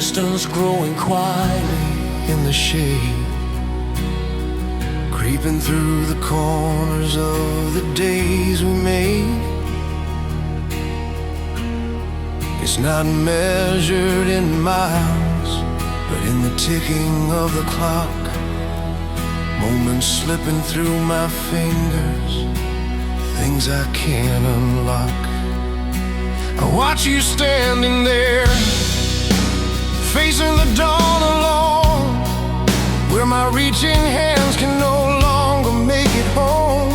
distance growing quietly in the shade, creeping through the corners of the days we made. It's not measured in miles, but in the ticking of the clock, moments slipping through my fingers, things I can't unlock. I watch you standing there, facing the dawn alone, where my reaching hands can no longer make it home.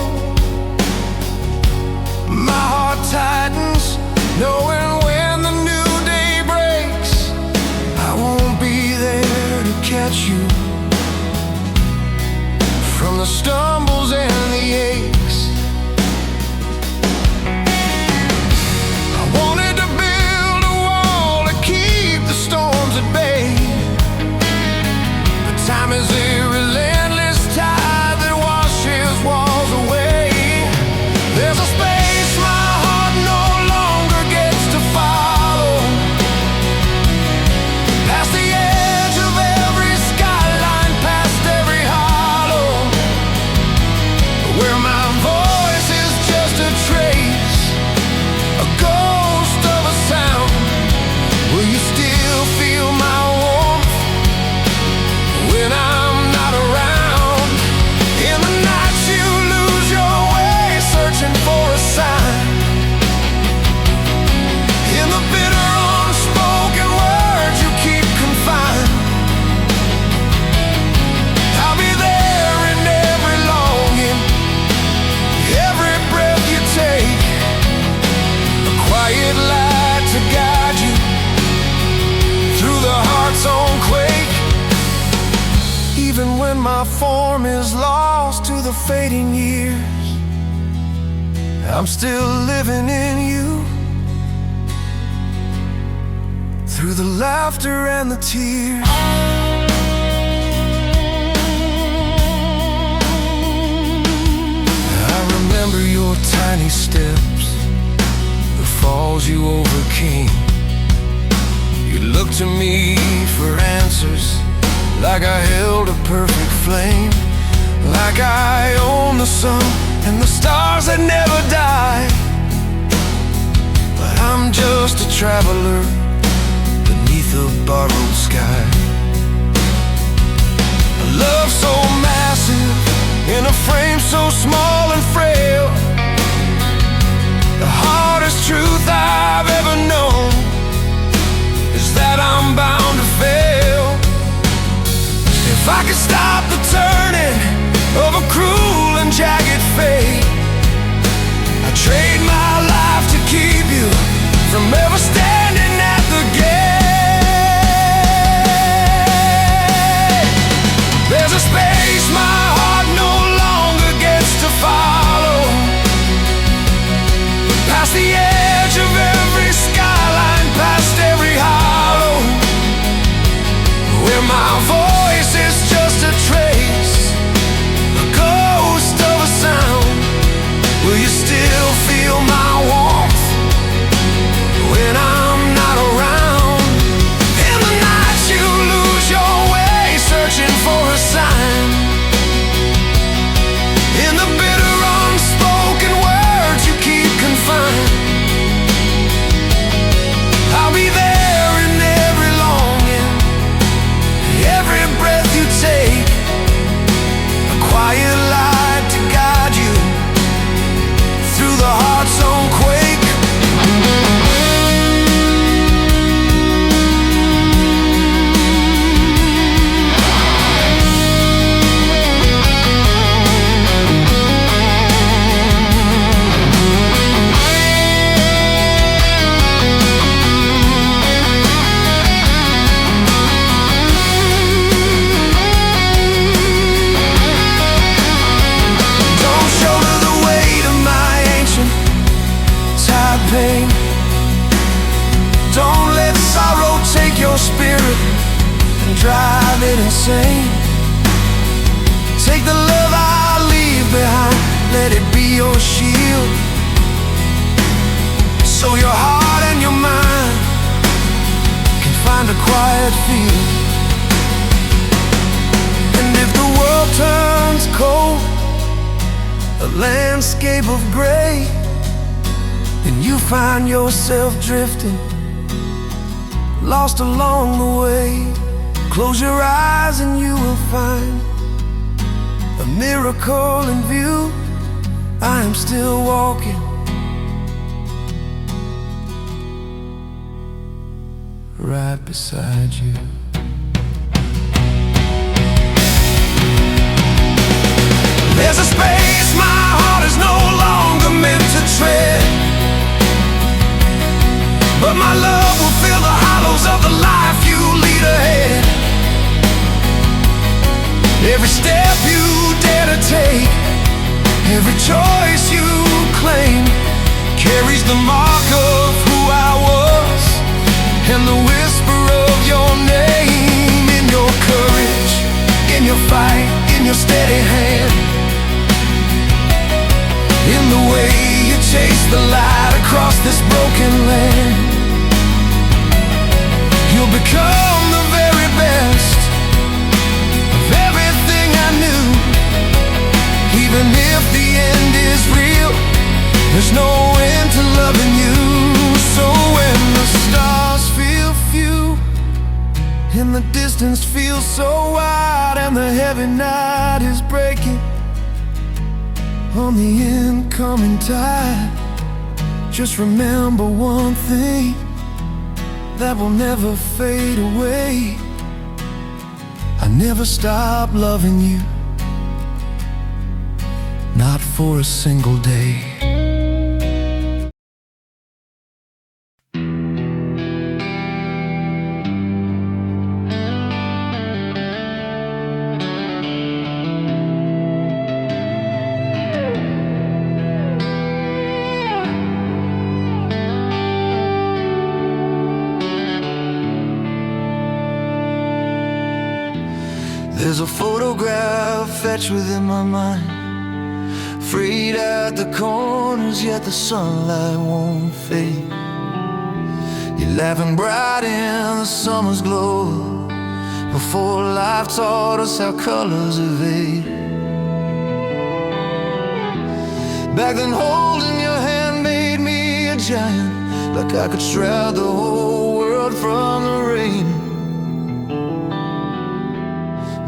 My heart tightens, knowing when the new day breaks, I won't be there to catch you from the stumbles and the aches. I wanted to build a wall to keep the storms at bay, but time is a relentless tide that washes walls away. There's a space my heart no longer gets to follow, past the edge of every skyline, past every hollow, where my voice is just a trace, a ghost of a sound. Will you still feel my warmth when I'm not around? In the nights you lose your way, searching for a sign. In the bitter unspoken words you keep confined, I'll be there in every longing, every breath you take, a quiet light to guide you through the heart's own quake. Even when my form is lost to the fading years, I'm still living in you, through the laughter and the tears. I remember your tiny steps, the falls you overcame. You looked to me for answers, like I held a perfect flame, like I own the sun and the stars that never die. But I'm just a traveler beneath a borrowed sky. A love so massive in a frame so small and frail, the hardest truth I've ever known is that I'm bound to fail. If I could stop the turning of a cruel and jagged fate, I'd trade my life to keep you from ever standing at the gate. There's a space my heart no longer gets to follow, past the edge of every skyline, past every hollow, where my voice is just a trace, a ghost of a sound. Will you still feel my warmth when I'm not around? In the nights you lose your way, searching for a sign. In the bitter unspoken words you keep confined, I'll be there in every longing, every breath you take, a quiet light to guide you through the heart's own quake. Don't shoulder the weight of my ancient tide pain. Don't let sorrow take your spirit and drive it insane. Take the love I leave behind, let it be your shield, so your heart and your mind can find a quiet that feel. And if the world turns cold, a landscape of gray, and you find yourself drifting, lost along the way, close your eyes and you will find a miracle in view. I am still walking right beside you. There's a space my heart is no longer meant to tread, but my love will fill the hollows of the life you lead ahead. Every step you dare to take, every choice you claim, carries the mark of who I was and the whisper of your name. In your courage, in your fight, in your steady hand, in the way you chase the light across this broken land. You'll become the very best of everything I knew. Even if the end is real, there's no end to loving you. So when the stars feel few and the distance feels so wide, and the heavy night is breaking on the incoming tide, just remember one thing that will never fade away: I never stop loving you, not for a single day. There's a photograph etched within my mind, frayed at the corners, yet the sunlight won't fade. You're laughing bright in the summer's glow, before life taught us how colors evade. Back then holding your hand made me a giant, like I could shroud the whole world from the rain.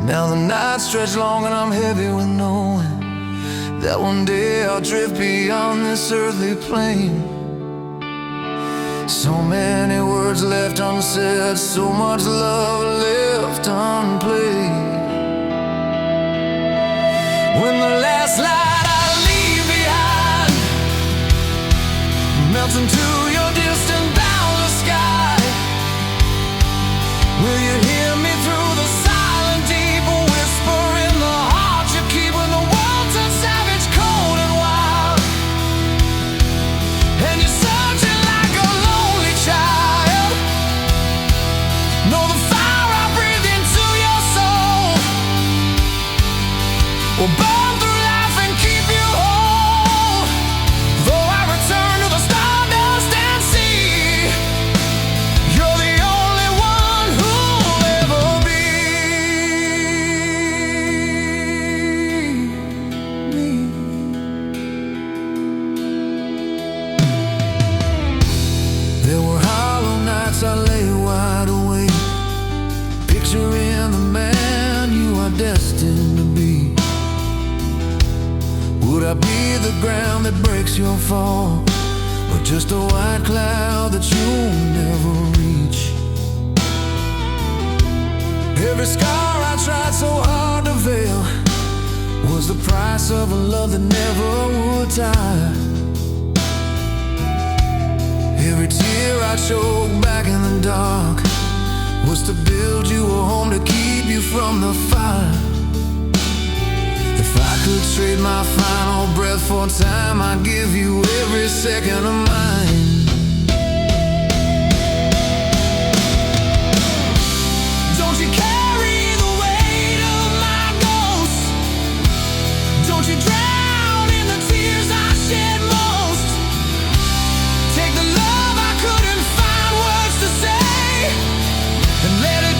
Now the nights stretch long and I'm heavy with knowing that one day I'll drift beyond this earthly plane. So many words left unsaid, so much love left unplayed. When the last light I leave behind melts into your distant boundless sky, will you hear me through the silent deep whisper in the heart you keep when the world turns savage, cold and wild, and you're searching like a lonely child? Know the fire I breathe into your soul will burn through life and keep you whole. Though I return to the stardust and see, you're the only one who'll ever be me. There were hollow nights I lay wide awake, picturing the man you are destined to be. Would I be the ground that breaks your fall, or just a white cloud that you'll never reach? Every scar I tried so hard to veil was the price of a love that never would tire. Every tear I choked back in the dark was to build you a home to keep you from the fire. If I could trade my final breath for time, I'd give you every second of mine. Don't you carry the weight of my ghost? Don't you drown in the tears I shed most? Take the love I couldn't find words to say and let it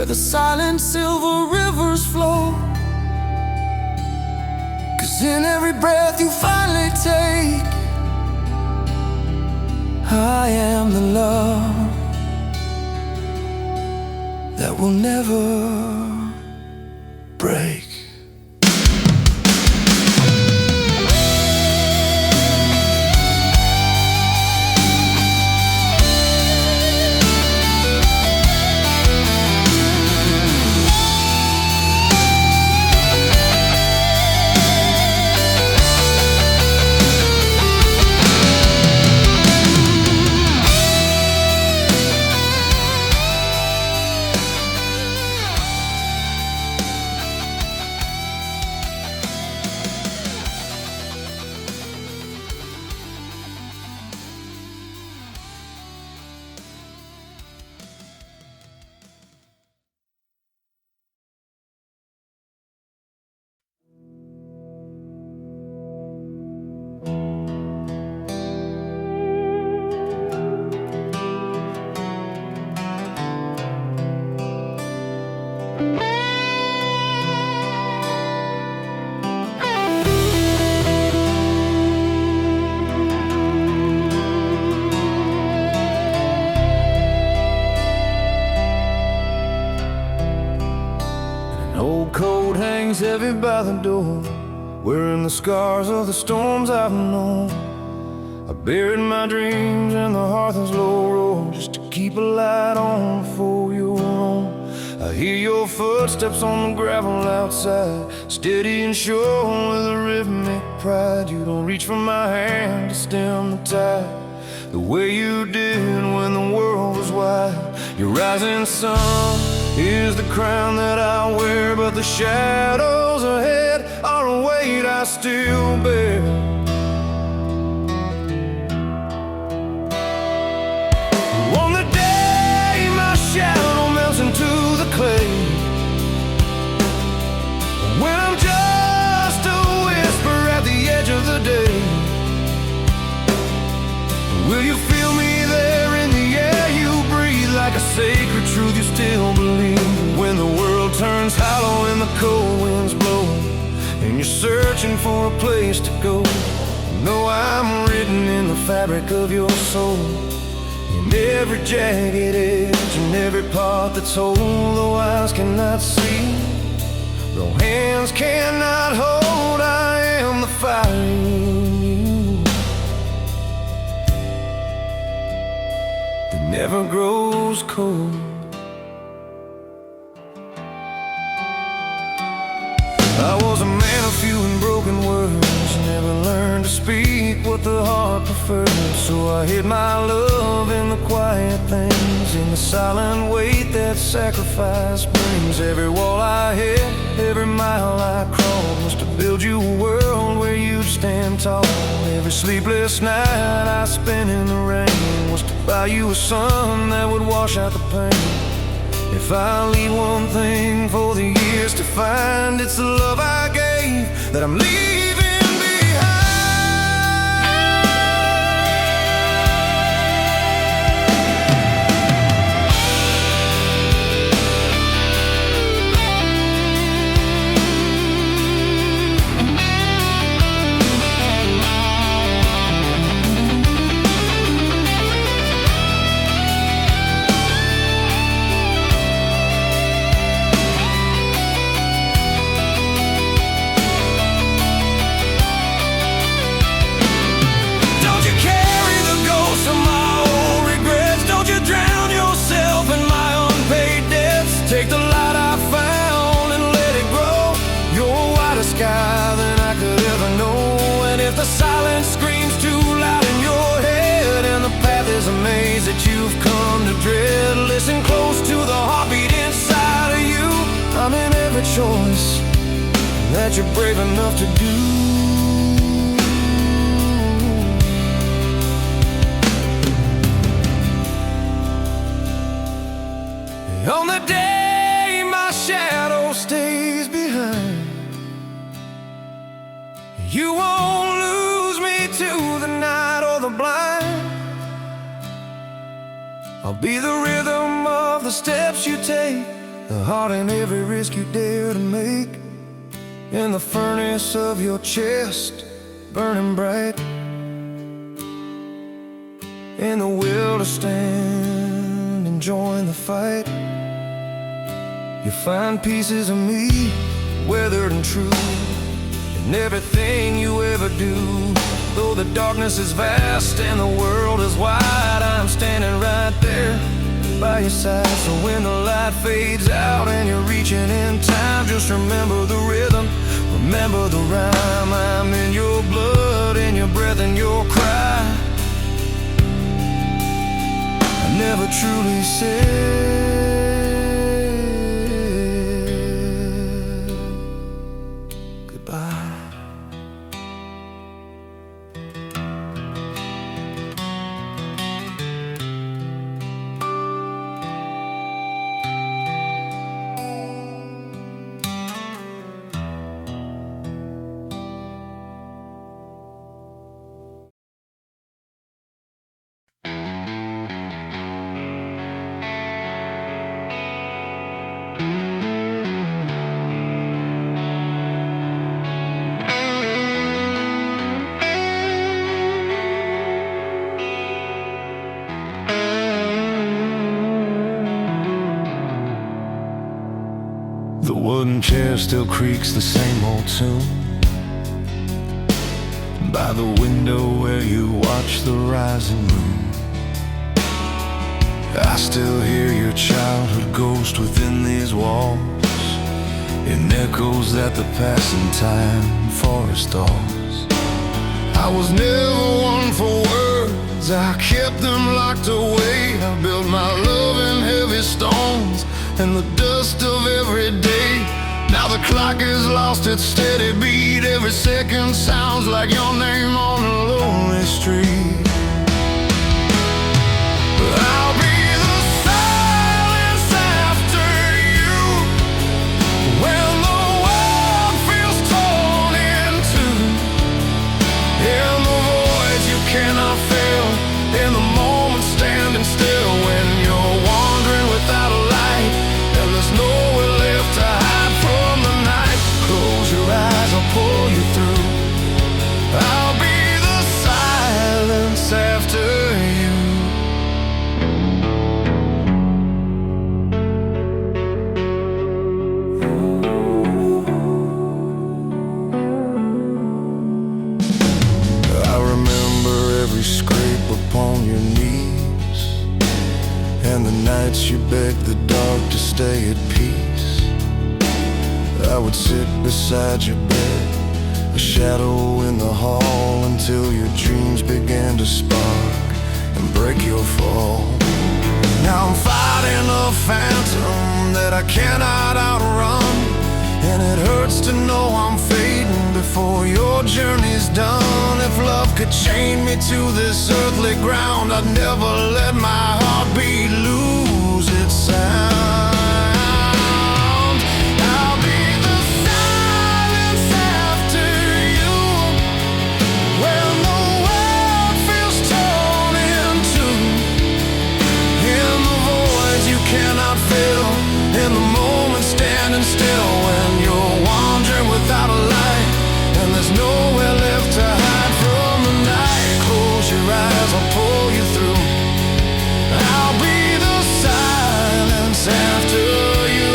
where the silent silver rivers flow. 'Cause in every breath you finally take, I am the love that will never break. Old coat hangs heavy by the door, wearing the scars of the storms I've known. I buried my dreams in the hearth's low roar, just to keep a light on before you're on. I hear your footsteps on the gravel outside, steady and sure with a rhythmic pride. You don't reach for my hand to stem the tide the way you did when the world was wide. Your rising sun is the crown that I wear, but the shadows ahead are a weight I still bear. On the day my shadow melts into the clay, when I'm just a whisper at the edge of the day, will you feel me there in the air you breathe, like a sacred truth you still believe? When the world turns hollow and the cold winds blow, and you're searching for a place to go, know I'm written in the fabric of your soul, in every jagged edge and every part that's whole. Though eyes cannot see, though hands cannot hold, I am the fire in you that never grows cold. I was a man of few and broken words, never learned to speak what the heart prefers. So I hid my love in the quiet things, in the silent weight that sacrifice brings. Every wall I hit, every mile I crawled, was to build you a world where you'd stand tall. Every sleepless night I spent in the rain was to buy you a sun that would wash out the pain. If I leave one thing for the years to find, it's the love I gave that I'm leaving behind. Take the light I found and let it grow. You're wider sky than I could ever know. And if the silence screams too loud in your head, and the path is a maze that you've come to dread, listen close to the heartbeat inside of you. I'm in every choice that you're brave enough to do. On the day my shadow stays behind, you won't lose me to the night or the blind. I'll be the rhythm of the steps you take, the heart in every risk you dare to make, in the furnace of your chest, burning bright, in the will to stand and join the fight. You find pieces of me, weathered and true, in everything you ever do. Though the darkness is vast and the world is wide, I'm standing right there by your side. So when the light fades out and you're reaching in time, just remember the rhythm, remember the rhyme. I'm in your blood, in your breath, and your cry. I never truly said goodbye. The wooden chair still creaks the same old tune by the window where you watch the rising moon. I still hear your childhood ghost within these walls. It echoes that the passing time forest halls. I was never one for words, I kept them locked away. I built my love in heavy stones and the dust of every day. Now the clock has lost its steady beat. Every second sounds like your name on a lonely street. I'll be the silence after you, when the world feels torn in two, in the voids you cannot fill, in the moment standing still, when you're wandering without a light and there's nowhere left to hide from the night. Close your eyes, I'll pull you through. I'll be the silence after you. I remember every scrape upon your knees, and the nights you begged the dark to stay at peace. I would sit beside your bed, a shadow in the hall, until your dreams began to spark and break your fall. Now I'm fighting a phantom that I cannot outrun, and it hurts to know I'm fading before your journey's done. If love could chain me to this earthly ground, I'd never let my heartbeat lose its sound. I'll be the silence after you, when the world feels torn in two, in the voids you cannot fill, in the moment standing still, when you're wandering without a light and there's nowhere left to hide from the night. Close your eyes, I'll pull you through. I'll be the silence after you.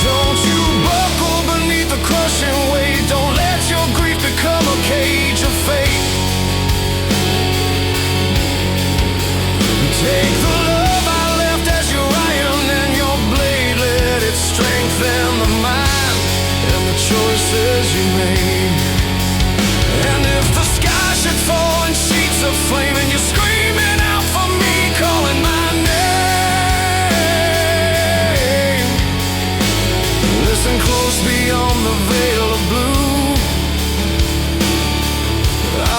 Don't you buckle beneath the crushing weight. Don't let your grief become a cage of fate. Take the love I left as your iron and your blade. Let it strengthen the mind and the choices you made. And if the sky should fall in sheets of flame and you're screaming out for me, calling my name, listen close beyond the veil of blue.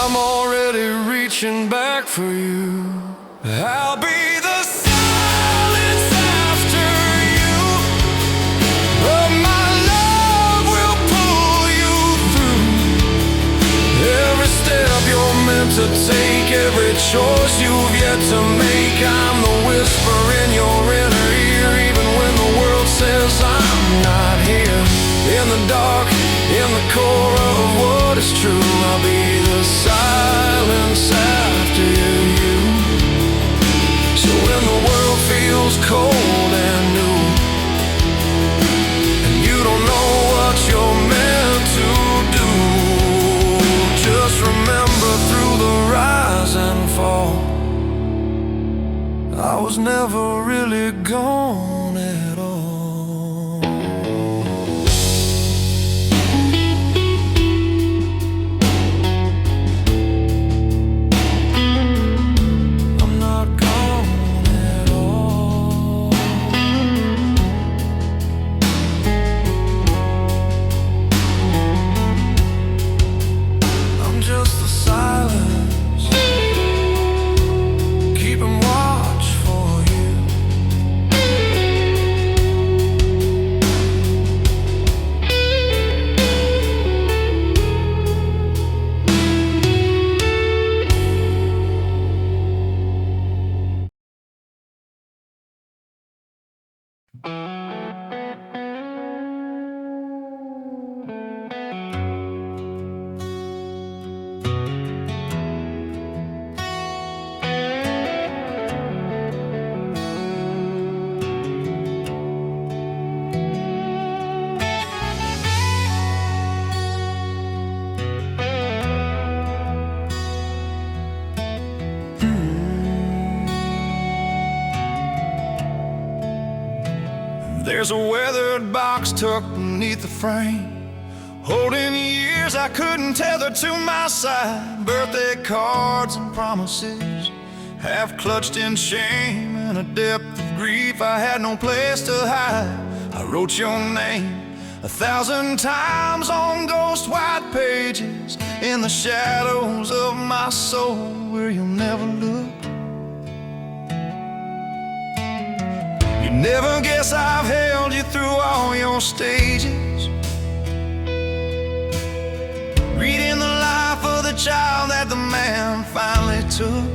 I'm already reaching back. back for you. I'll be the silence after you, but my love will pull you through. Every step you're meant to take, every choice you've yet to make, I'm the whisper in your inner ear, even when the world says I'm not here. In the dark, in the core of what is true, I'll be the silence after you. So when the world feels cold and new, and you don't know what you're meant to do, just remember through the rise and fall, I was never really gone at all. There's a weathered box tucked beneath the frame, holding years I couldn't tether to my side. Birthday cards and promises, half clutched in shame and a depth of grief I had no place to hide. I wrote your name 1,000 times on ghost white pages, in the shadows of my soul where you'll never look. Never guess I've held you through all your stages, reading the life of the child that the man finally took.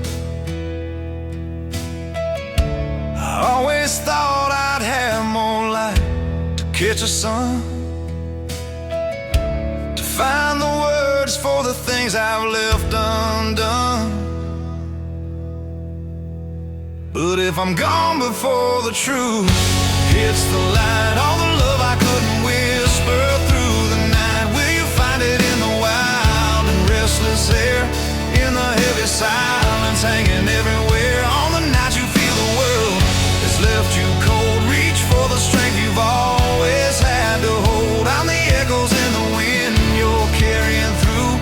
I always thought I'd have more light to catch a sun, to find the words for the things I've left undone. But if I'm gone before the truth hits the light, all the love I couldn't whisper through the night, will you find it in the wild and restless air, in the heavy silence hanging everywhere? On the nights you feel the world has left you cold, reach for the strength you've always had to hold. I'm the echoes in the wind you're carrying through,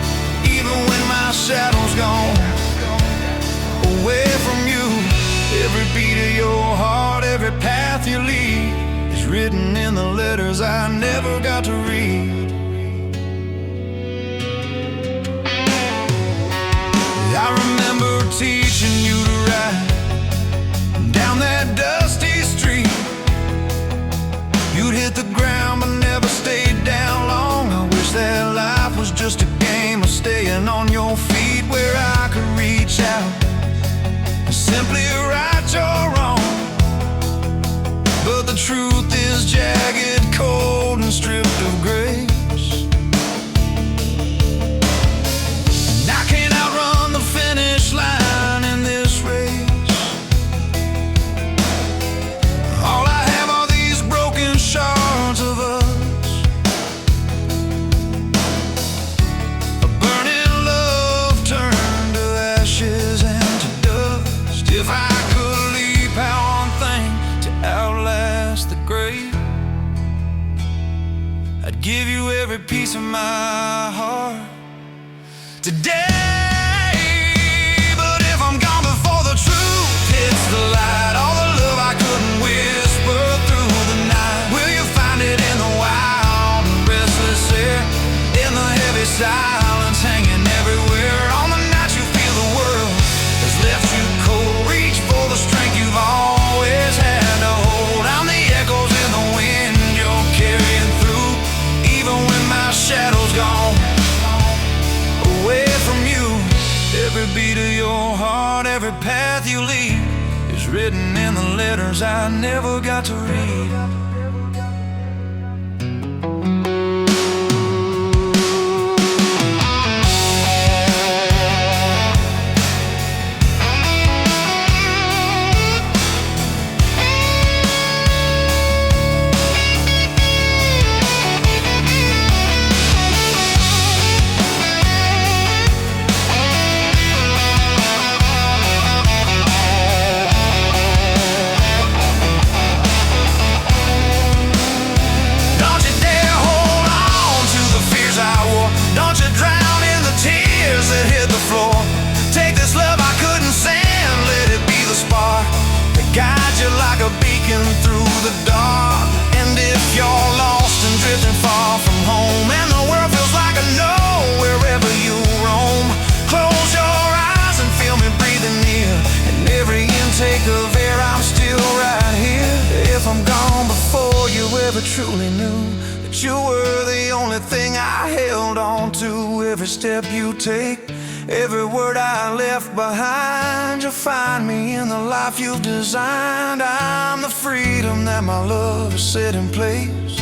even when my shadow's gone away from you. Every beat of your heart, every path you lead, is written in the letters I never got to read. I remember teaching you to ride down that dusty street. You'd hit the ground but never stayed down long. I wish that life was just a game of staying on your feet, where I could reach out and simply right your wrong. But the truth is jagged, cold, and stripped of grace. And I can't outrun the finish line in this race. All I have are these broken shards of us, a burning love turned to ashes and to dust. If I could leap out one thing to outlast the grave, I'd give you every piece of my heart today. But if I'm gone before the truth hits the light, all the love I couldn't whisper through the night, will you find it in the wild and restless air, in the heavy silence hanging everywhere? On the nights you feel the world has Every beat of your heart, every path you lead is written in the letters I never got to read. Guide you like a beacon through the dark. And if you're lost and drifting far from home, and the world feels like a no wherever you roam, close your eyes and feel me breathing near. In every intake of air, I'm still right here. If I'm gone before you ever truly knew that you were the only thing I held on to, every step you take, every word I left behind, you'll find me in the life you've designed. I'm the freedom that my love has set in place.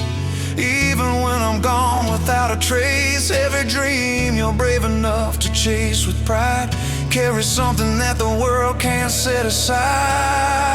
Even when I'm gone without a trace, every dream you're brave enough to chase with pride carries something that the world can't set aside.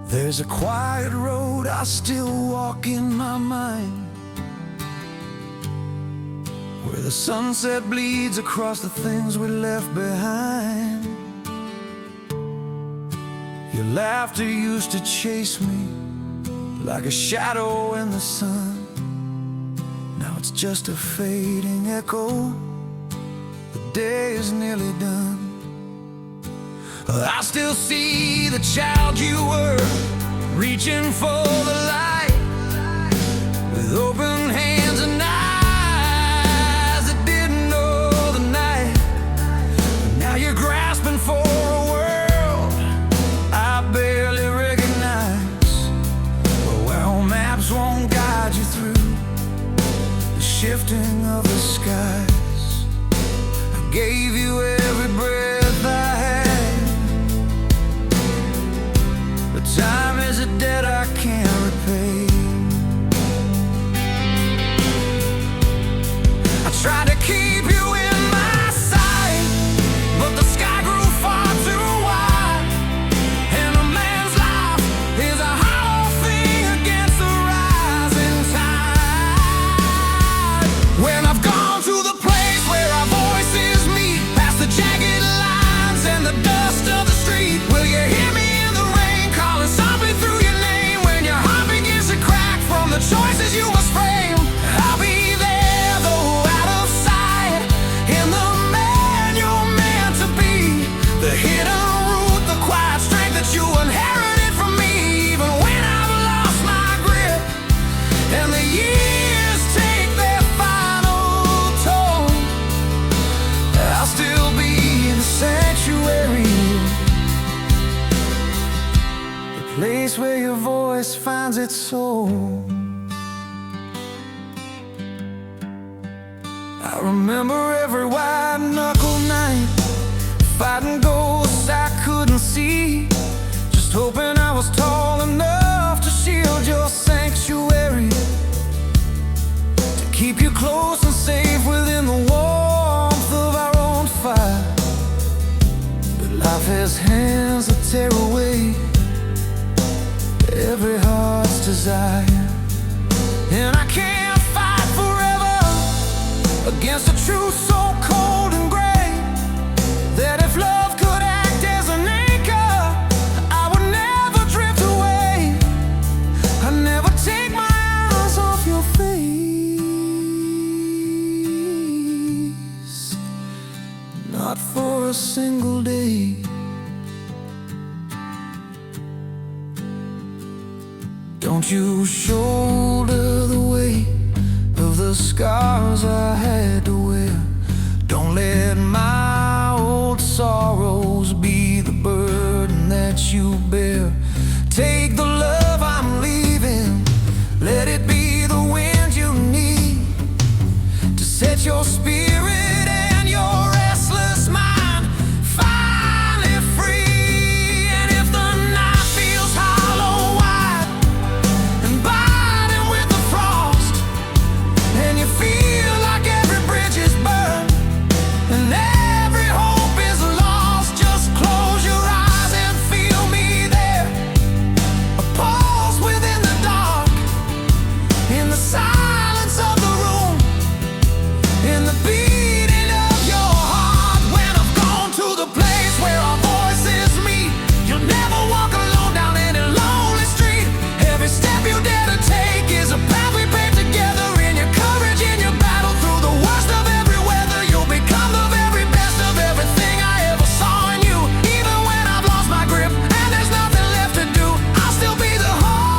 There's a quiet road I still walk in my mind, where the sunset bleeds across the things we left behind. Your laughter used to chase me like a shadow in the sun. Now it's just a fading echo. The day is nearly done. I still see the child you were, reaching for the light, with open hands and eyes that didn't know the night. Now you're grasping for a world I barely recognize, where maps won't guide you through the shifting of the skies. I gave you every breath I had. Time is a debt I can't repay. I tried to keep you in my sight, but the sky grew far too wide, and a man's life is a hollow thing against the rising tide. When I've gone to the place where our voices meet, past the jagged lines and the dust of the street, will you hear me? Something through your name when your heart begins to crack from the choices you must frame. I'll be there, though out of sight, in the man you're meant to be, the hidden root, the quiet strength that you inherited from me. Even when I've lost my grip and the years take their final toll, I'll still be in the sanctuary, place where your voice finds its soul. I remember every white-knuckle night, fighting ghosts I couldn't see, just hoping I was tall enough to shield your sanctuary, to keep you close and safe within the warmth hands that tear away every heart's desire. And I can't fight forever against a truth so cold and gray, that if love could act as an anchor, I would never drift away. I'd never take my eyes off your face, not for a single day. Don't you shoulder the weight of the scars I had to wear. Don't let my old sorrows be the burden that you bear. Take the love I'm leaving, let it be the wind you need to set your spirit and your restless mind finally free. And if the night feels hollow wide and biting with the frost, and you feel like every bridge is burned and every hope is lost, just close your eyes and feel me there. A pulse within the dark, in the silence of the room, in the beating of your heart. When I've gone to the place where our voices meet, you'll never walk alone down any lonely street. Every step you dare to take is a path we paved together. In your courage, in your battle, through the worst of every weather, you'll become the very best of everything I ever saw in you. Even when I've lost my grip and there's nothing left to do, I'll still be the home,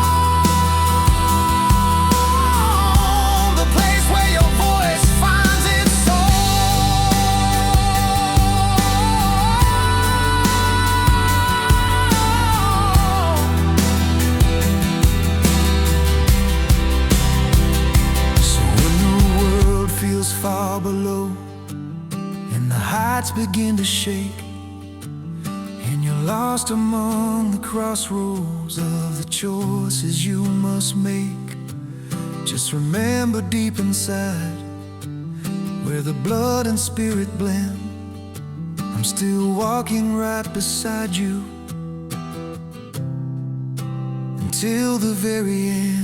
the place where your voice finds its soul. So when the world feels far below and the heights begin to shake, and you're lost among the crossroads of the choices you must make, just remember deep inside, where the blood and spirit blend, I'm still walking right beside you until the very end.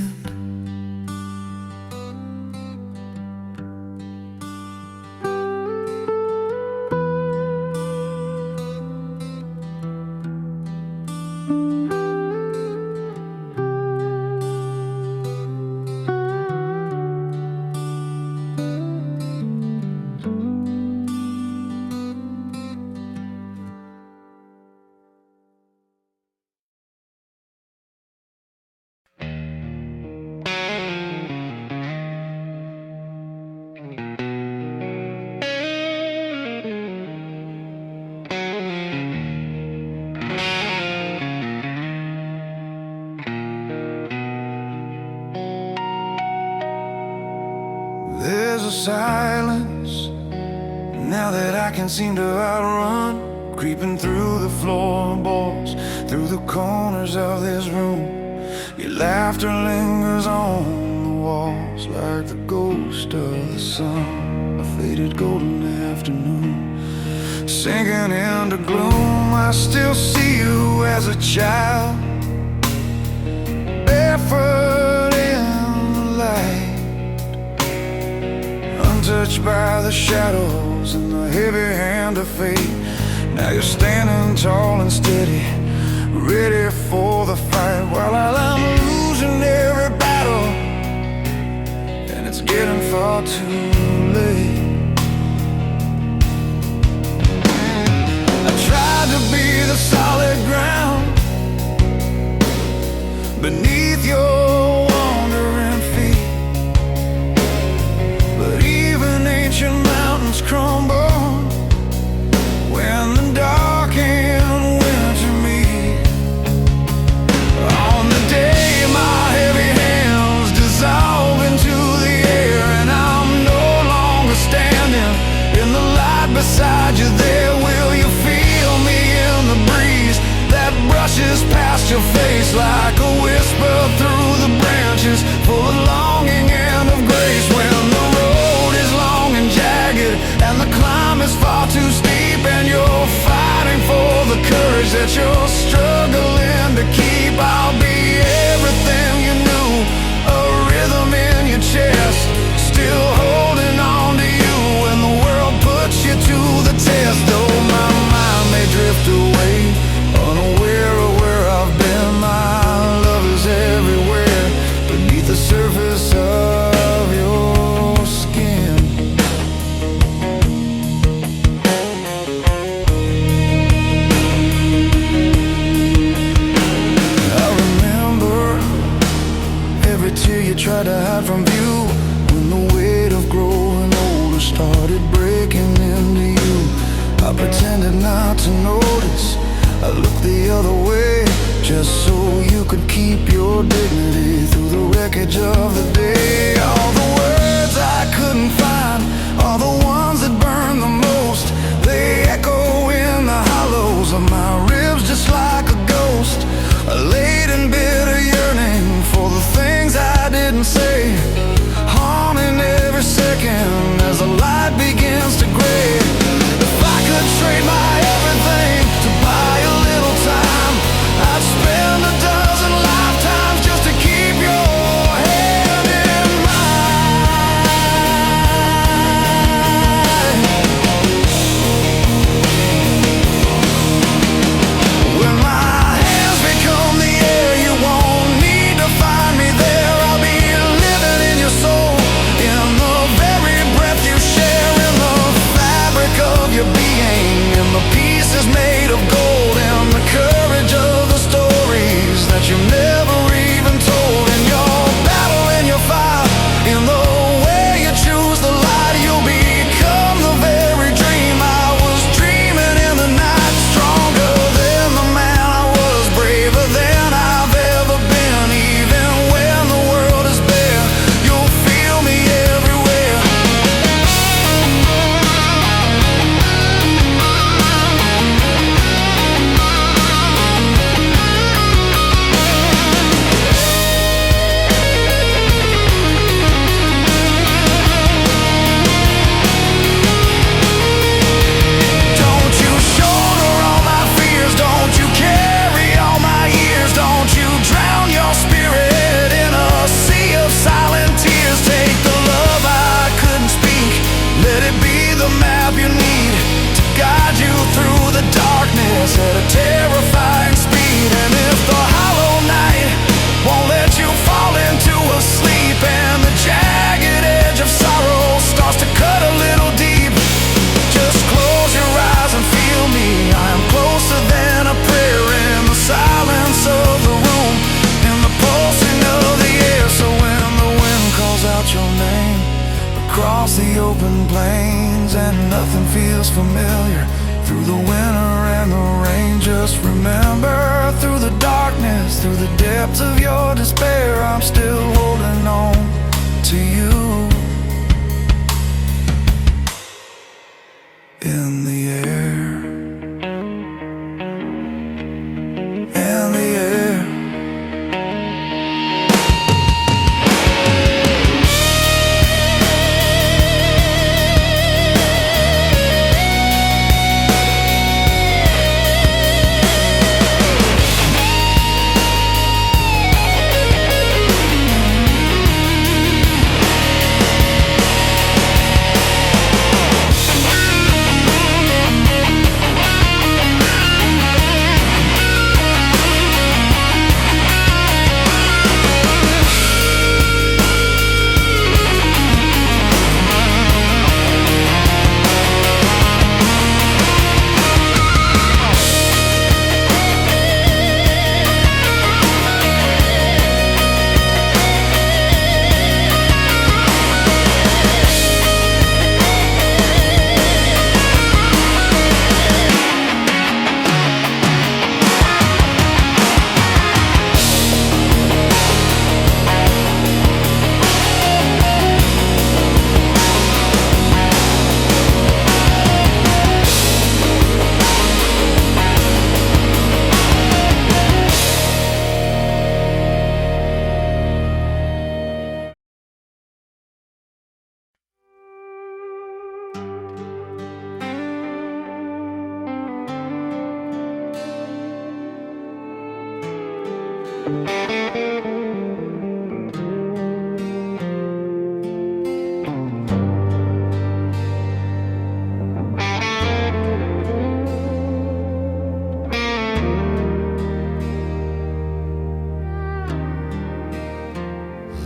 There's a silence now that I can seem to outrun, creeping through the floorboards, through the corners of this room. Your laughter lingers on the walls like the ghost of the sun, a faded golden afternoon. Sinking into gloom, I still see you as a child, barefoot in the light, untouched by the shadows and the heavy hand of fate. Now you're standing tall and steady, ready for the fight, while I'm losing every battle, and it's getting far too late. I tried to be the solid ground beneath your wandering feet, but even ancient mountains crumble when the dark and winter meet. On the day my heavy hands dissolve into the air and I'm no longer standing in the light beside you there, will you feel me in the breeze that brushes past your face like a whisper through the branches, full of longing and of grace? When the road is long and jagged and the climb is far too steep, and you're fighting for the courage started breaking into you. I pretended not to notice. I looked the other way just so you could keep your dignity through the wreckage of the day. All the words I couldn't find are the ones that burn the most. They echo in the hollows of my ribs just like a ghost. A late and bitter yearning for the things I didn't say, haunting every second as the light begins to gray. If I could trade my everything to buy a little time, I'd spend a dozen lifetimes just to keep your hand in mine. When my hands become the air, you won't need to find me there. I'll be living in your soul, in the very breath you share, in the fabric of your being, in the pieces made of gold, in the courage of the stories that you never even told, in your battle, in your fire, in the way you choose the light. You'll become the very dream I was dreaming in the night. Stronger than the man I was, braver than I've ever been. Even when the world is bare, you'll feel me everywhere. Don't you shoulder all my fears, don't you carry all my years, don't you drown your spirit in a sea of silent tears. Take the love I couldn't speak, let it be the map you need to guide you through the darkness at a terrifying speed. And if the hollow night won't let you fall into a sleep, and the jagged edge of sorrow starts to cut a little deep, just close your eyes and feel me. I am closer than a prayer, in the silence of the room, in the pulsing of the air. So when the wind calls out your name across the open plains and nothing feels familiar through the winter and the rain, just remember, through the darkness, through the depths of your despair, I'm still holding on to you. In the air, in the air.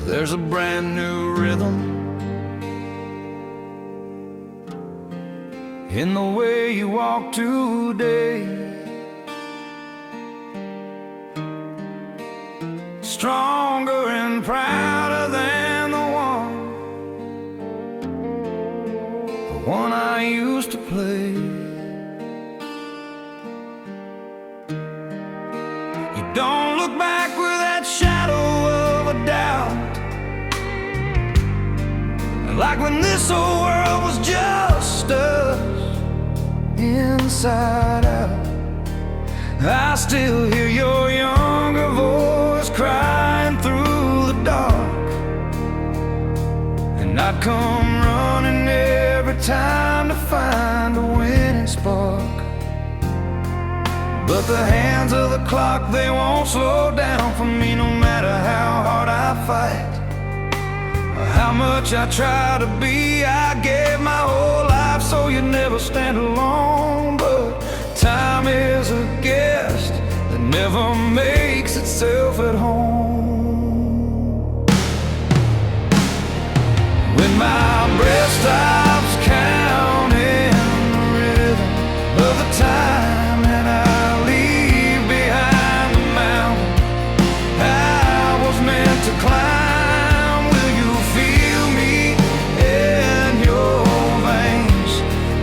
There's a brand new rhythm in the way you walk today. Stronger and prouder than the one one I used to play. You don't look back with that shadow of a doubt, like when this whole world was just us, inside out. I still hear your younger voice crying through the dark, and I'd come running every time to find a winning spark. But the hands of the clock, they won't slow down for me, no matter how hard I fight, or how much I try to be. I gave my whole life so you'd never stand alone, but time is a guest that never makes itself at home. When my breath stops counting the rhythm of the time, and I leave behind the mountain I was meant to climb, will you feel me in your veins,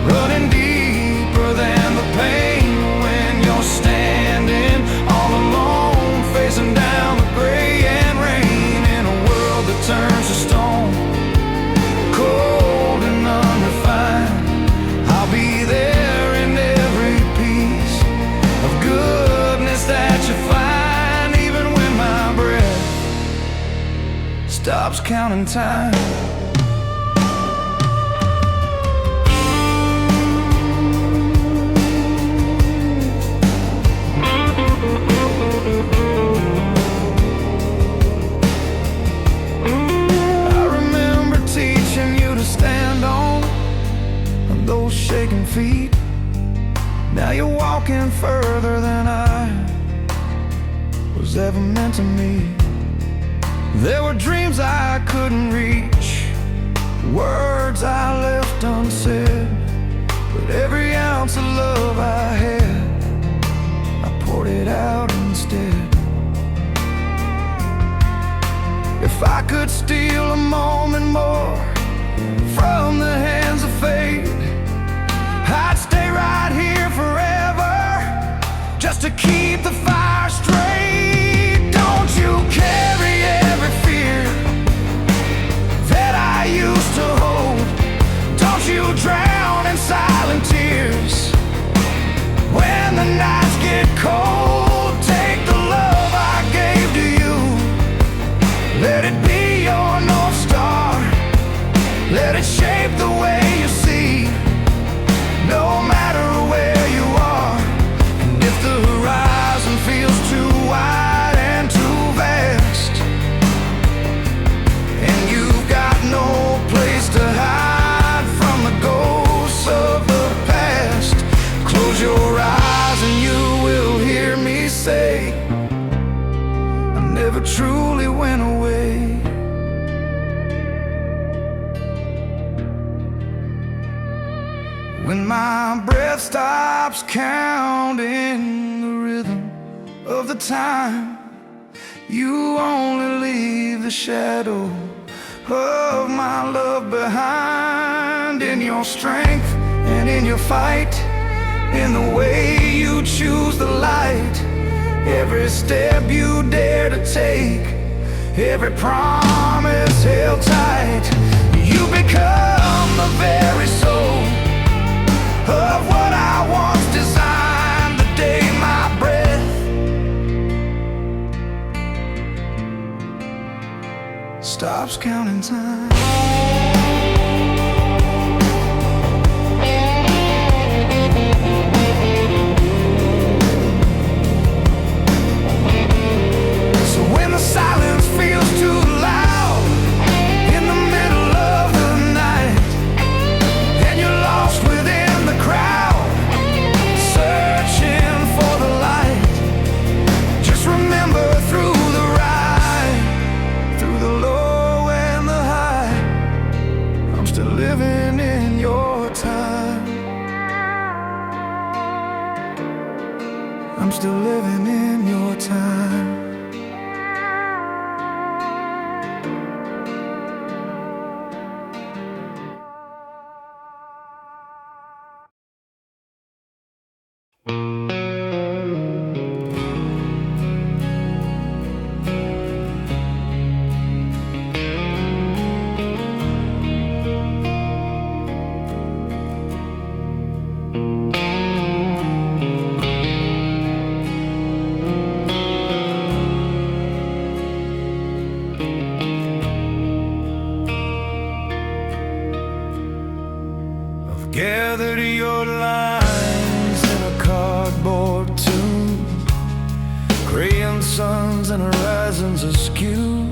running deeper than the pain, when you're standing all alone, facing down the gray and rain, in a world that turns to stone, cold and unrefined? I'll be there in every piece of goodness that you find, even when my breath stops counting time. I remember teaching you to stand on those shaking feet. Now you're walking further than I was ever meant to meet. There were dreams I couldn't reach, words I left unsaid, but every ounce of love I had, I poured it out instead. If I could steal a moment more from the hands of fate, I'd stay right here forever, just to keep the fire straight. Don't you carry every fear that I used to hold, don't you drown in silent tears when the nights get cold. Take the love I gave to you, let it be your North Star, let it shape the way you see, no matter where you are. And if the horizon feels too wide and too vast, and you've got no place to hide from the ghosts of the past, close your eyes and you will hear me say, I never truly went away. When my breath stops counting the rhythm of the time, you only leave the shadow of my love behind, in your strength and in your fight, in the way you choose the light, every step you dare to take, every promise held tight. You become the very soul of what I once designed, the day my breath stops counting time. So when the silence feels too loud in the middle of the night, and you're lost within the crowd, searching for the light, just remember through the ride, through the low and the high, I'm still living in your time. I'm still living in your time. weathered your lines in a cardboard tomb, crayon suns and horizons askew.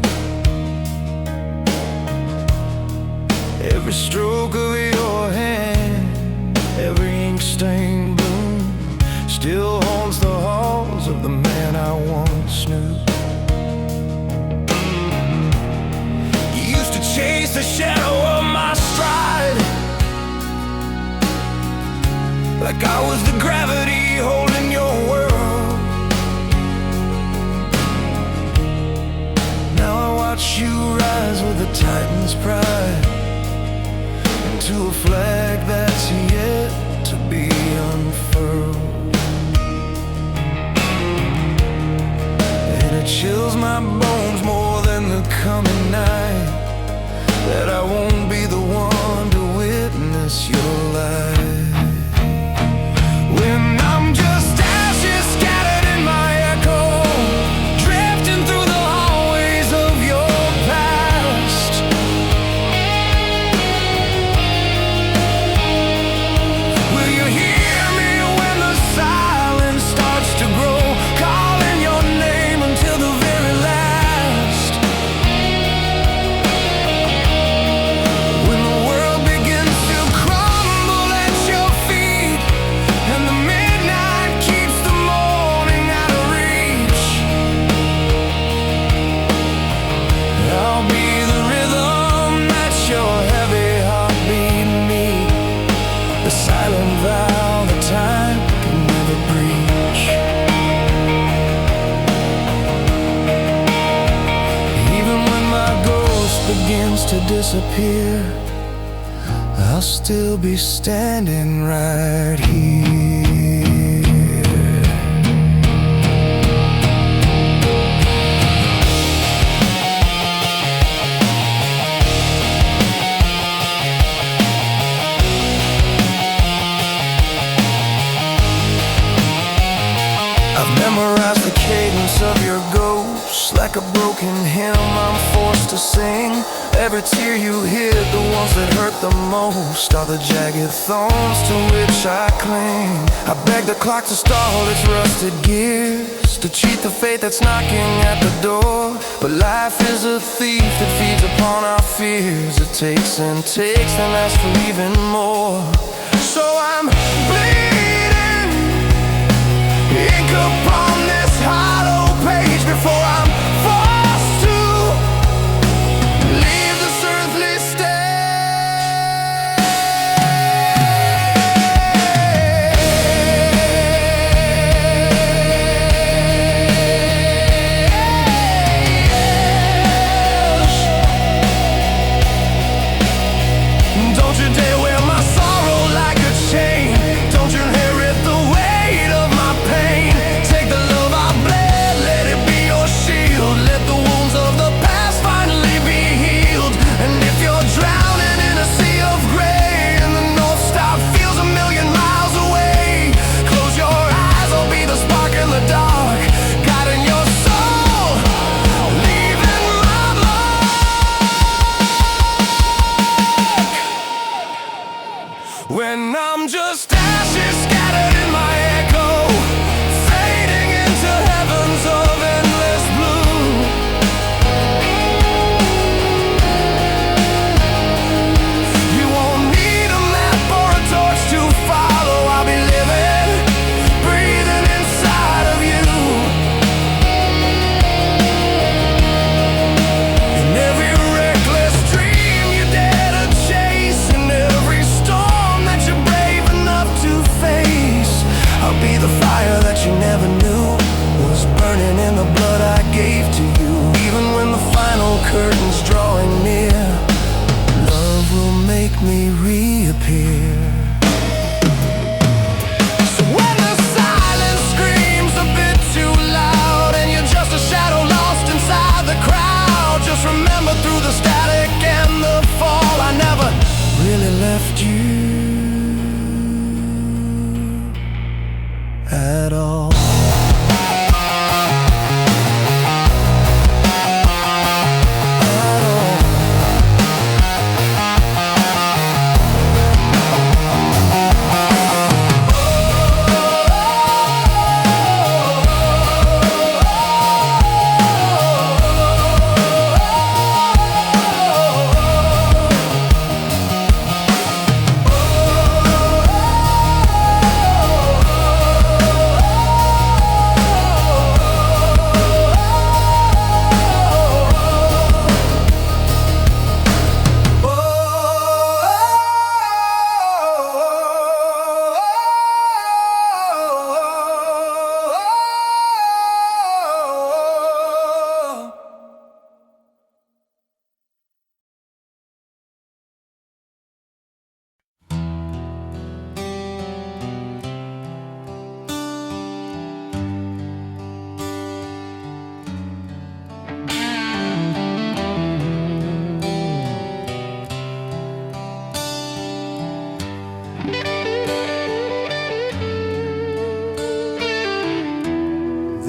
Every stroke of your hand, every ink-stained bloom still haunts the halls of the man I once knew. You used to chase the shadow of my stride, like I was the gravity holding your world. Now I watch you rise with a titan's pride, into a flag that's yet to be unfurled. And it chills my bones more than the coming night, that I won't be the one to witness your life. When I'm just ashes scattered in my echo, drifting through the hallways of your past. Will you hear me when the silence starts to grow, calling your name until the very last? When the world begins to crumble at your feet, and the midnight keeps the morning out of reach, I'll be the rhythm that your heavy heartbeat needs, the silent vow that time can never breach. Even when my ghost begins to disappear, I'll still be standing right here. I've memorized the cadence of your ghost, like a broken hymn I'm forced to sing. Every tear you hid, the ones that hurt the most, are the jagged thorns to which I cling. I beg the clock to stall its rusted gears, to cheat the fate that's knocking at the door. But life is a thief that feeds upon our fears. It takes and takes and asks for even more. So I'm bleeding ink upon this hollow page before I'm forced to leave this earthly stage. Don't you dare wear my sorrow like a chain. Don't you inherit the weight of my pain. Take the love I bled, let it be your shield. Let the wounds of the past finally be healed. And if you're drowning in a sea of gray, and the North Star feels a million miles away, close your eyes, I'll be the spark in the dark, guiding your soul, leaving my mark. When I'm just ashes scattered in my echo, fading into heavens of endless blue, you won't need a map or a torch to follow. I'll be living, breathing inside of you. In every reckless dream you dare to chase, in every storm that you're brave enough to face, I'll be the fire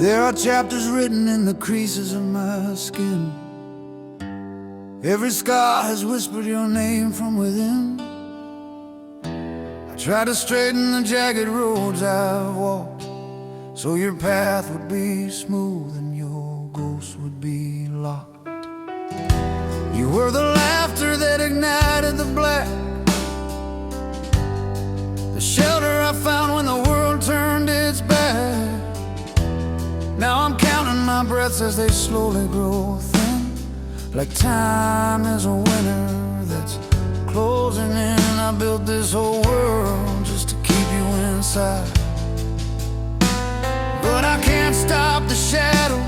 There are chapters written in the creases of my skin. Every scar has whispered your name from within. I try to straighten the jagged roads I've walked, so your path would be smooth and your ghost would be locked. You were the laughter that ignited the black, the shelter I found when the world turned its back. Now I'm counting my breaths as they slowly grow thin, like time is a winter that's closing in. I built this whole world just to keep you inside, but I can't stop the shadow,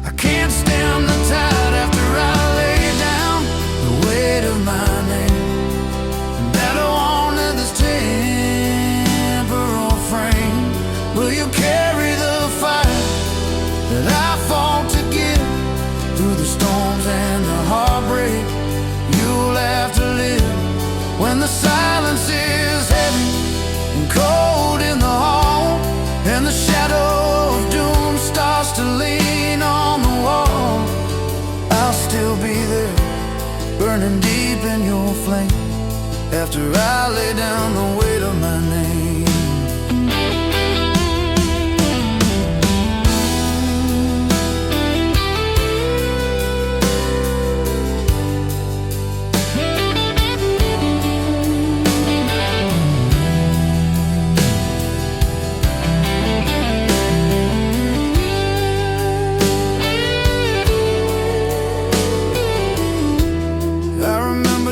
I can't stem the tide. After I lay down the weight of my name and battle on to this temporal frame, will you carry the fire that I fought to give through the storms and the heartbreak? You'll have to live when the silence is heavy and cold in the hall, and the shadow of doom starts to lean on the wall. I'll still be there, burning deep in your flame, after I lay down the weight of my name.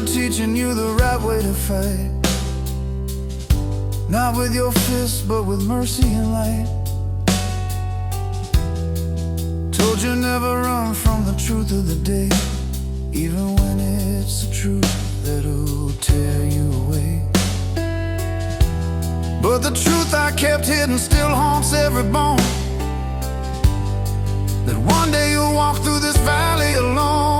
Teaching you the right way to fight, not with your fists but with mercy and light. Told you never run from the truth of the day, even when it's the truth that'll tear you away. But the truth I kept hidden still haunts every bone, that one day you'll walk through this valley alone.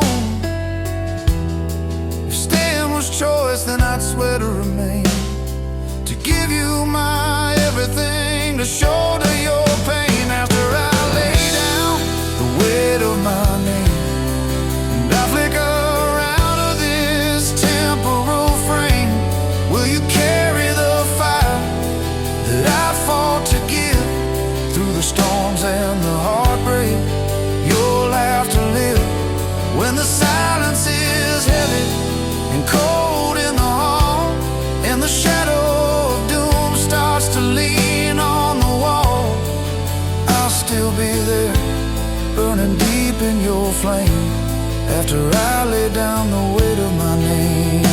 Choice, then I'd swear to remain, to give you my everything, to shoulder your pain. After I lay down the weight of my name and I flicker out of this temporal frame, will you carry the fire that I fought to give through the storms and the heartbreak? You'll have to live when the silence is heavy and cold in the hall, and the shadow of doom starts to lean on the wall. I'll still be there, burning deep in your flame, after I lay down the weight of my name.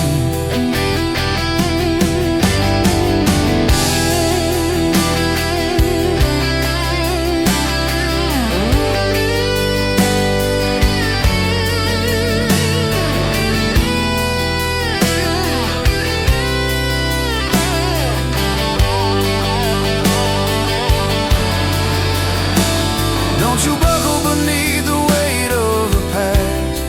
Don't you buckle beneath the weight of the past.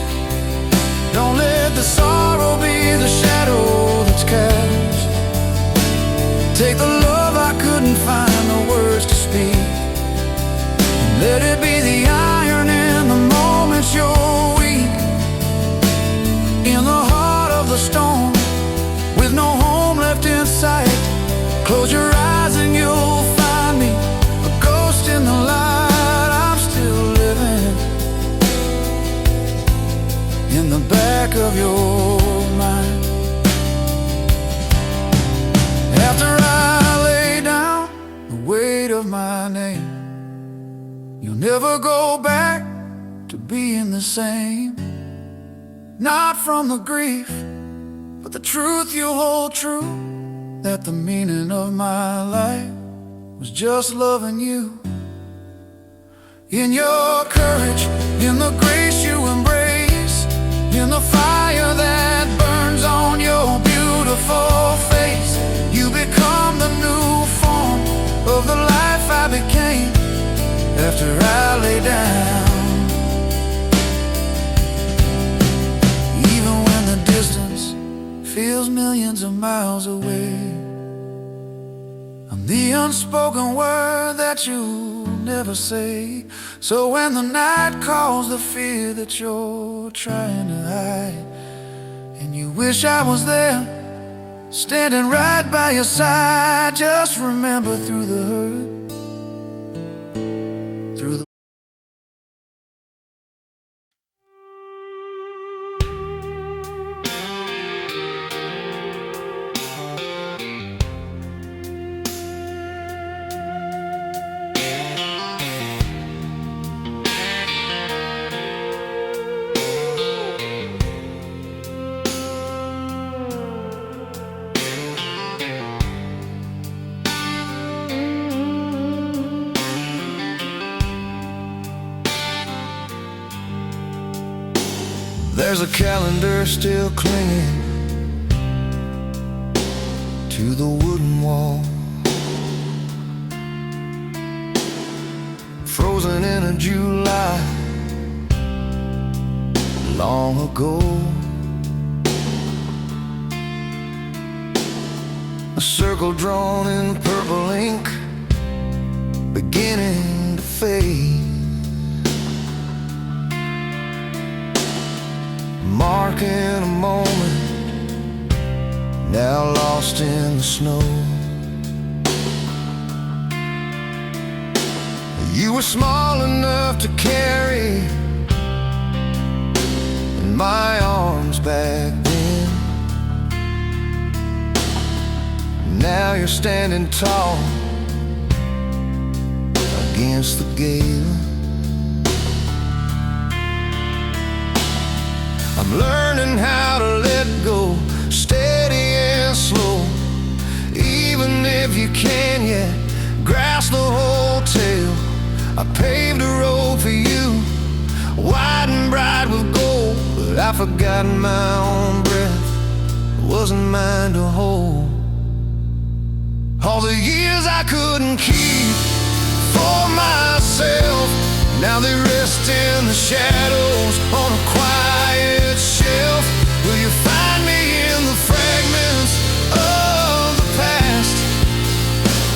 Don't let the sorrow be the shadow that's cast. Take the love I couldn't find the words to speak, and let it be the iron in the moments you're weak. In the heart of the storm, with no home left in sight, close your eyes and you'll find me, a ghost in the light. In the back of your mind, after I lay down the weight of my name, you'll never go back to being the same. Not from the grief, but the truth you'll hold true, that the meaning of my life was just loving you. In your courage, in the grace you embrace, in the fire that burns on your beautiful face, you become the new form of the life I became after I lay down. Even when the distance feels millions of miles away, I'm the unspoken word that you never say. So when the night calls, the fear that you're trying to hide, and you wish I was there, standing right by your side, just remember through the hurt, through the There's a calendar still clinging to the wooden wall, frozen in a July long ago. A circle drawn in purple ink, beginning to fade, marking a moment now lost in the snow. You were small enough to carry in my arms back then. Now you're standing tall against the gale. I'm learning how to let go, steady and slow. Even if you can't yet grasp the whole tale, I paved a road for you, wide and bright with gold. But I've forgotten my own breath, it wasn't mine to hold. All the years I couldn't keep for myself, now they rest in the shadows on a quiet shelf. Will you find me in the fragments of the past,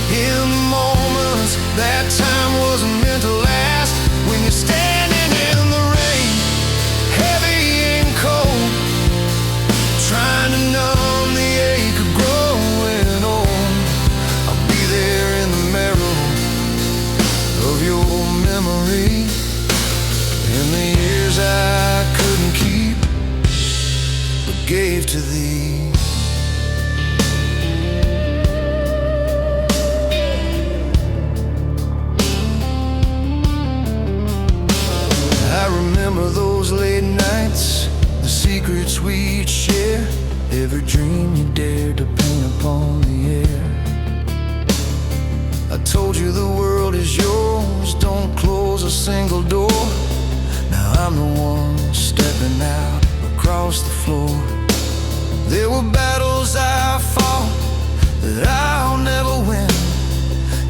in the moments that time wasn't meant to last? When you're standing in the rain, heavy and cold, trying to numb the ache of growing old, I'll be there in the marrow of your memory. In the years I couldn't keep, but gave to thee. I remember those late nights, the secrets we'd share, every dream you dared to paint upon the air. I told you the world is yours, don't close a single door. Now I'm the one stepping out across the floor. There were battles I fought that I'll never win,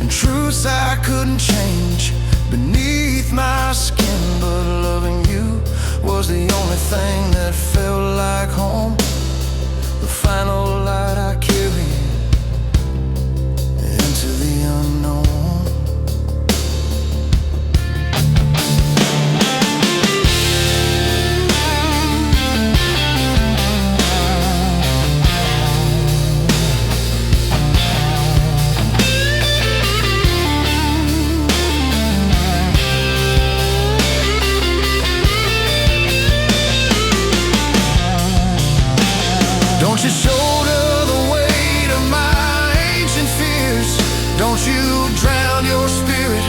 and truths I couldn't change beneath my skin. But loving you was the only thing that felt like home, the final light I carried into the unknown. Don't you shoulder the weight of my ancient fears. Don't you drown your spirit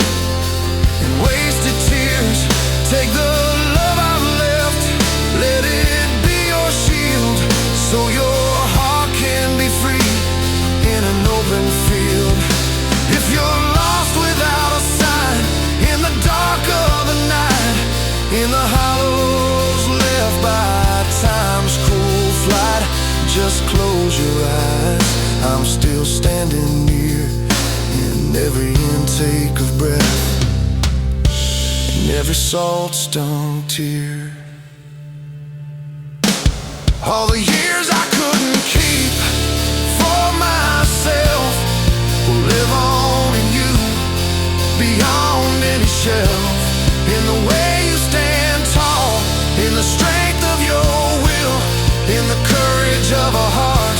in wasted tears. Take the love I've left, let it be your shield, so your heart can be free in an open field. If you're lost without a sign, in the dark of the night, in the hollows left by time's cruel flight, just close your eyes, I'm still standing near, in every intake of breath, in every salt-stung tear. All the years I couldn't keep for myself will live on in you, beyond shelf, in the way you stand tall, in the strength of your will, in the courage of a heart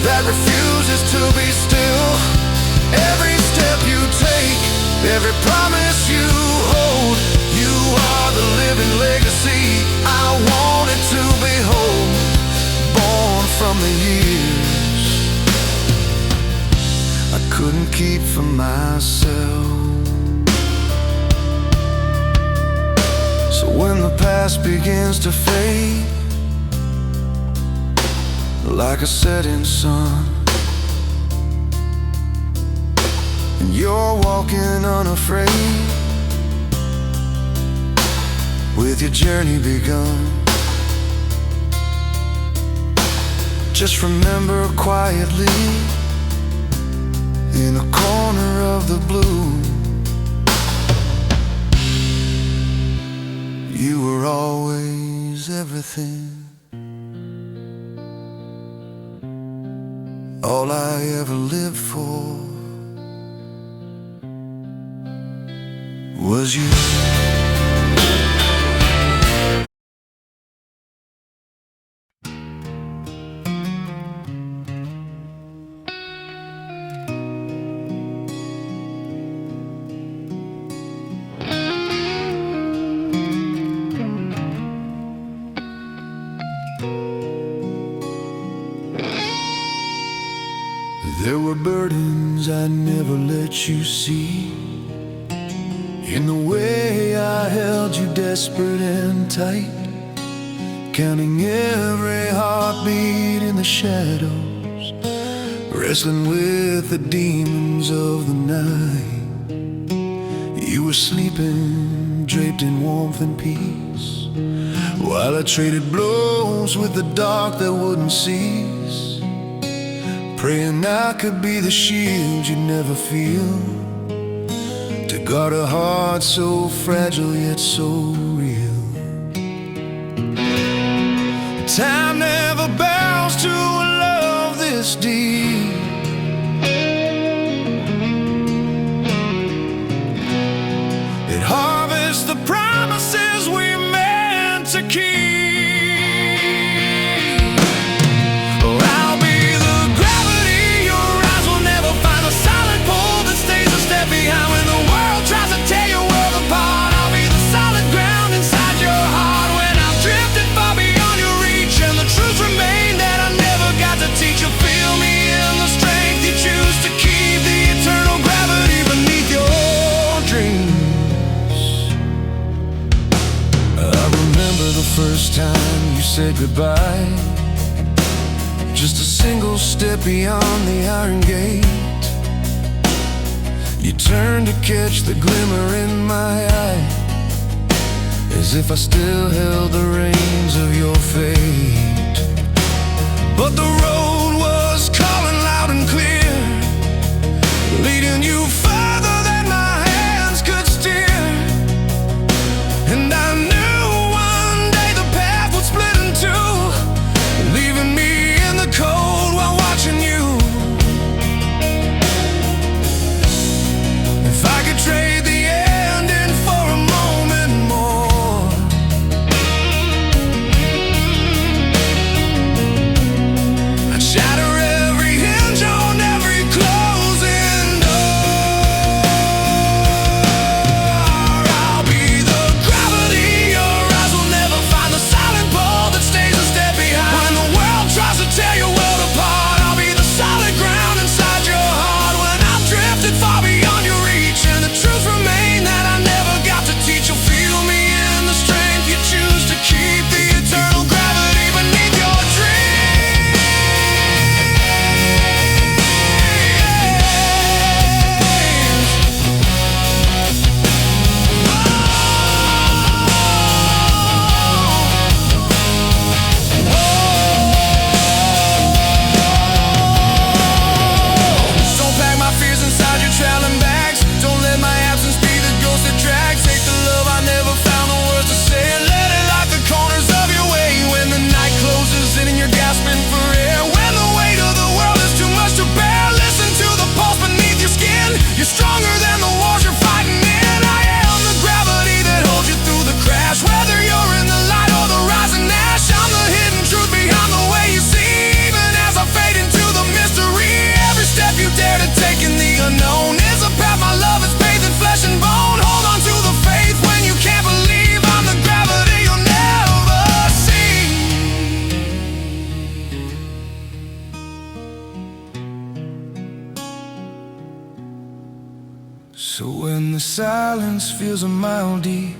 that refuses to be still. Every step you take, every promise you hold, you are the living legacy I wanted to behold, born from the years I couldn't keep for myself. So when the past begins to fade, like a setting sun, and you're walking unafraid, with your journey begun, just remember quietly, in a corner of the blue, you were always everything. All I ever lived for was you. There were burdens I never let you see, in the way I held you desperate and tight, counting every heartbeat in the shadows, wrestling with the demons of the night. You were sleeping, draped in warmth and peace, while I traded blows with the dark that wouldn't cease, praying I could be the shield you'd never feel, to guard a heart so fragile yet so real. Time never bows to a love this deep. It harvests the promises we meant to keep. First time you said goodbye, just a single step beyond the iron gate. You turned to catch the glimmer in my eye, as if I still held the reins of your fate. But the road was calling loud and clear, leading you further than my hands could steer. And I knew leaving me in the cold while watching you. If I could trade the ending for a moment more, So when the silence feels a mile deep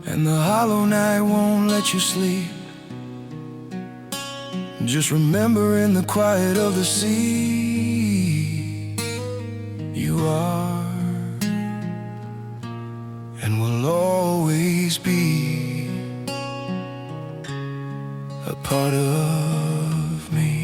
and the hollow night won't let you sleep, just remember in the quiet of the sea, you are and will always be a part of me.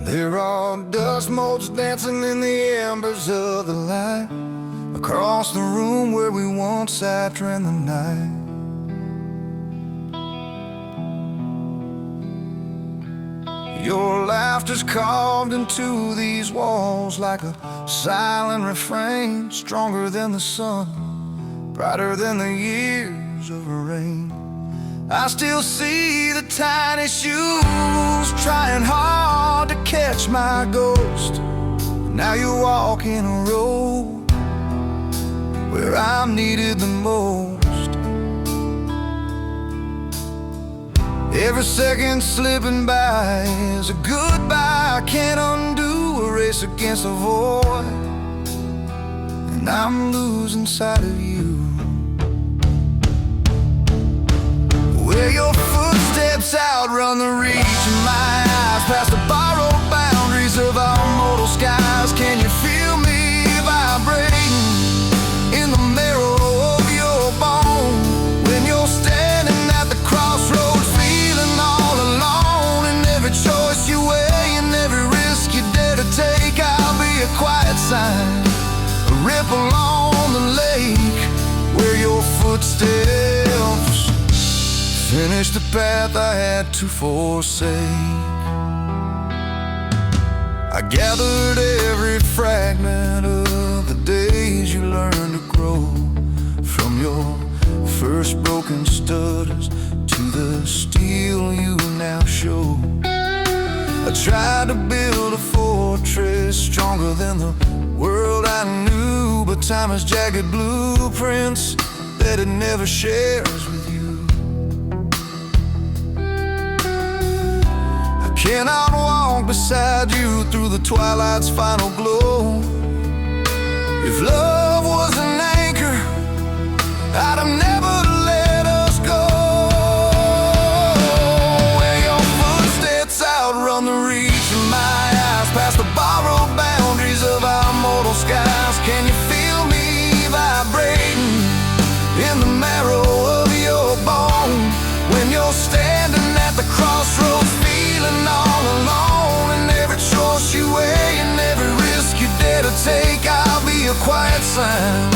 There are dust motes dancing in the embers of the light across the room where we once sat during the night. Your laughter's carved into these walls like a silent refrain, stronger than the sun, brighter than the years of rain. I still see the tiny shoes trying hard to catch my ghost. Now you walk in a road where I'm needed the most. Every second slipping by is a goodbye I can't undo, a race against a void, and I'm losing sight of you. Where your footsteps outrun the reach of my eyes, past the borrowed boundaries of our mortal skies. Can you feel me vibrating in the marrow of your bone? When you're standing at the crossroads, feeling all alone, and every choice you weigh and every risk you dare to take, I'll be a quiet sign, a ripple on the lake where your footsteps finish the path I had to forsake. I gathered every fragment of the days you learned to grow, from your first broken stutters to the steel you now show. I tried to build a fortress stronger than the world I knew, but time has jagged blueprints that it never shares with you. Cannot walk beside you through the twilight's final glow. If love was an anchor, I'd have never let us go. Where your footsteps outrun the reach of my eyes, past the borrowed boundaries of our mortal skies. Can you feel me vibrating in the marrow of your bone? When you're standing at the crossroads, feeling all alone, and every choice you weigh and every risk you dare to take, I'll be a quiet sign,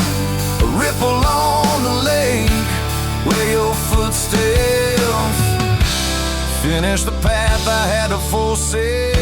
a ripple on the lake where your footsteps finish the path I had to forsake.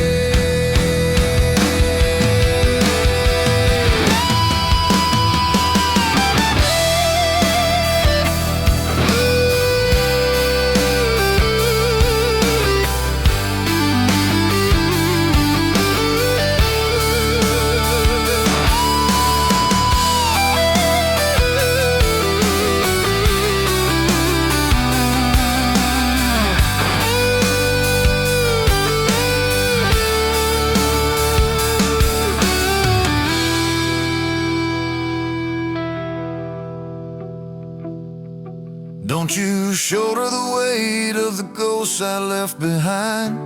to shoulder the weight of the ghosts I left behind.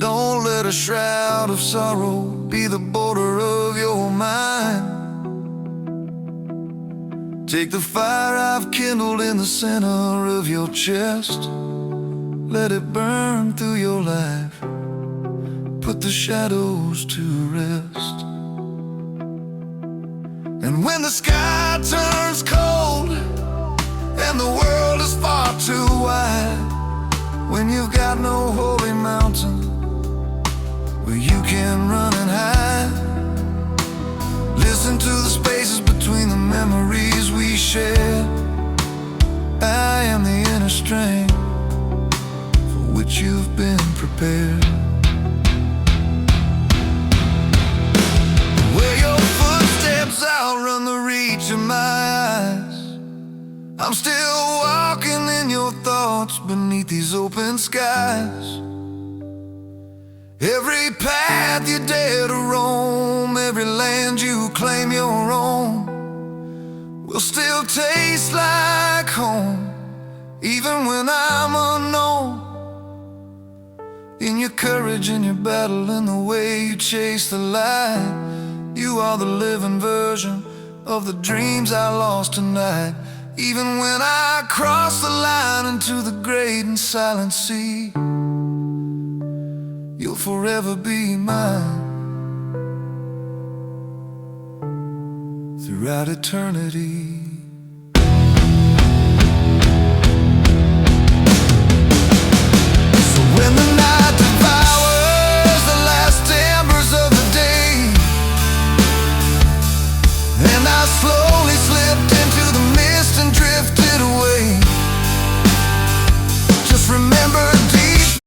Don't let a shroud of sorrow be the border of your mind. Take the fire I've kindled in the center of your chest, let it burn through your life, put the shadows to rest. And when the sky turns cold and the world is far too wide, when you've got no holy mountain where you can run and hide, listen to the spaces between the memories we share. I am the inner strength for which you've been prepared. Where your footsteps outrun the reach of my eyes, I'm still walking in your thoughts beneath these open skies. Every path you dare to roam, every land you claim your own, will still taste like home, even when I'm unknown. In your courage, in your battle, in the way you chase the light, you are the living version of the dreams I lost tonight. Even when I cross the line into the great and silent sea, you'll forever be mine throughout eternity.